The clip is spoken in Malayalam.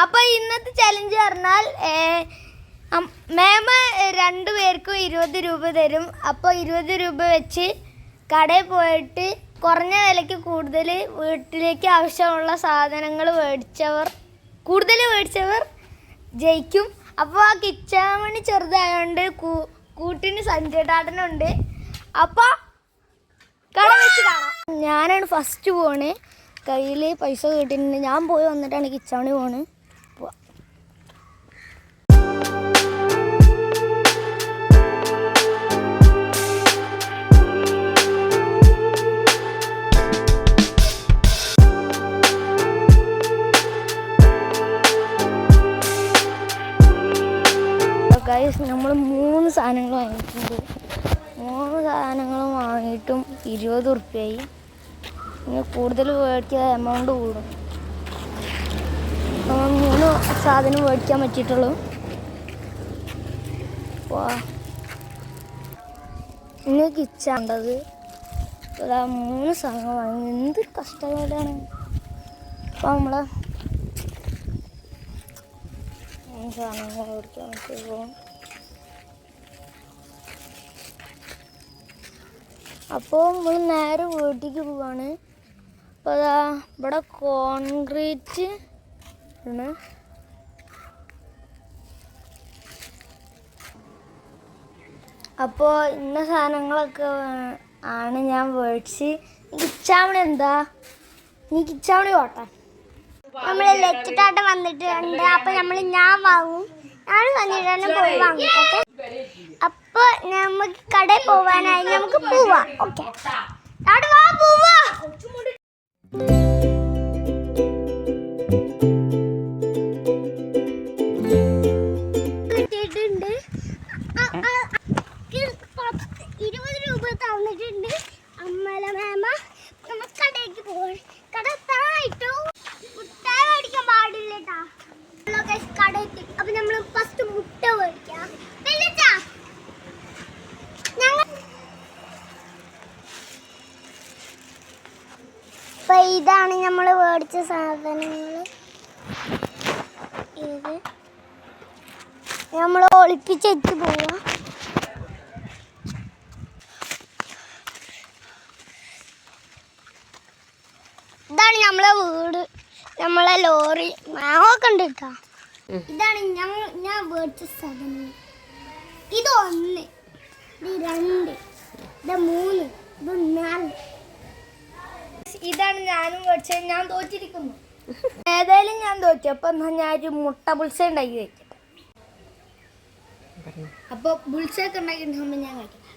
അപ്പോൾ ഇന്നത്തെ ചലഞ്ച് പറഞ്ഞാൽ മാം 2 പേർക്കും 20 രൂപ തരും. അപ്പോൾ 20 രൂപ വെച്ച് കടയിൽ പോയിട്ട് കുറഞ്ഞ വിലയ്ക്ക് കൂടുതൽ വീട്ടിലേക്ക് ആവശ്യമുള്ള സാധനങ്ങൾ കൂടുതൽ മേടിച്ചവർ ജയിക്കും. അപ്പോൾ ആ കിച്ചാമണി ചെറുതായതുകൊണ്ട് കൂട്ടിന് സഞ്ജയടാട്ടനുണ്ട്. അപ്പോൾ കട വെച്ച് കാണാം. ഞാനാണ് ഫസ്റ്റ് പോണേ. കയ്യിൽ പൈസ കിട്ടിയിട്ടുണ്ട്. ഞാൻ പോയി വന്നിട്ടാണ് കിച്ചാമണി പോണ്. ഗൈസ്, നമ്മൾ 3 സാധനങ്ങൾ വാങ്ങിയിട്ടുണ്ട്. 3 സാധനങ്ങളും വാങ്ങിയിട്ടും 20 ഉറുപ്പ്യായി. ഇനി കൂടുതൽ മേടിക്കാൻ എമൗണ്ട് കൂടും. നമ്മൾ 3 സാധനം മേടിക്കാൻ പറ്റിയിട്ടുള്ളൂ. ഇനി കിച്ചാണ്ടത് 3 സാധനങ്ങൾ വാങ്ങി. എന്തൊരു കഷ്ടപ്പാടാണ്. അപ്പോൾ നമ്മളെ സാധനങ്ങൾ മേടിക്കാൻ പറ്റുമോ? അപ്പോൾ നമ്മൾ നേരെ വീട്ടിലേക്ക് പോവാണ്. അപ്പോൾ അതാ ഇവിടെ കോൺക്രീറ്റ് ആണ്. അപ്പോൾ ഇന്ന സാധനങ്ങളൊക്കെ ആണ് ഞാൻ മേടിച്ച്. കിച്ചാമണി എന്താ? നീ കിച്ചാമണി പോട്ടെ. നമ്മൾ ലക്കിട്ടാട്ടം വന്നിട്ടുണ്ട്. അപ്പോൾ ഞാൻ വാങ്ങും. ഞാൻ വന്നിട്ട് പോയി വാങ്ങും. ഓക്കെ, അപ്പോൾ നമുക്ക് കടയിൽ പോവാനായി. നമുക്ക് പോവാം. ഓക്കെ, അവിടെ വാ, പോവാ. കിട്ടിയിട്ടുണ്ട്. 20 രൂപ തന്നിട്ടുണ്ട് അമ്മല മേമ. നമുക്ക് കടയിലേക്ക് പോവാം. കട എത്താനായിട്ടു. മുട്ടായി മേടിക്കാൻ പാടില്ല കേട്ടാ. കടയെത്തി. അപ്പൊ നമ്മള് ഫസ്റ്റ് മുട്ട മേടിക്കാം. അപ്പൊ ഇതാണ് നമ്മൾ മേടിച്ച സാധനങ്ങൾ. ഇത് നമ്മൾ ഒളിപ്പിച്ചെത്തി പോവാ. ഇതാണ് നമ്മളെ വീട്, നമ്മളെ ലോറി, മാങ്ങൊക്കെ ഉണ്ട് കേട്ടോ. ഇതാണ് ഞാൻ മേടിച്ച സാധനങ്ങൾ. ഇത് 1, ഇത് 2, ഇത് 3, ഇത് 4. ഇതാണ് ഞാനും മേടിച്ചത്. ഞാൻ തോറ്റിരിക്കുന്നു. ഏതായാലും ഞാൻ തോറ്റു. അപ്പം ഞാനൊരു മുട്ട ബുൾസ ഉണ്ടാക്കി കഴിക്കട്ടെ. അപ്പോൾ ബുൾസയൊക്കെ ഉണ്ടാക്കിയിട്ടുണ്ടാകുമ്പോൾ ഞാൻ കഴിക്കട്ടെ.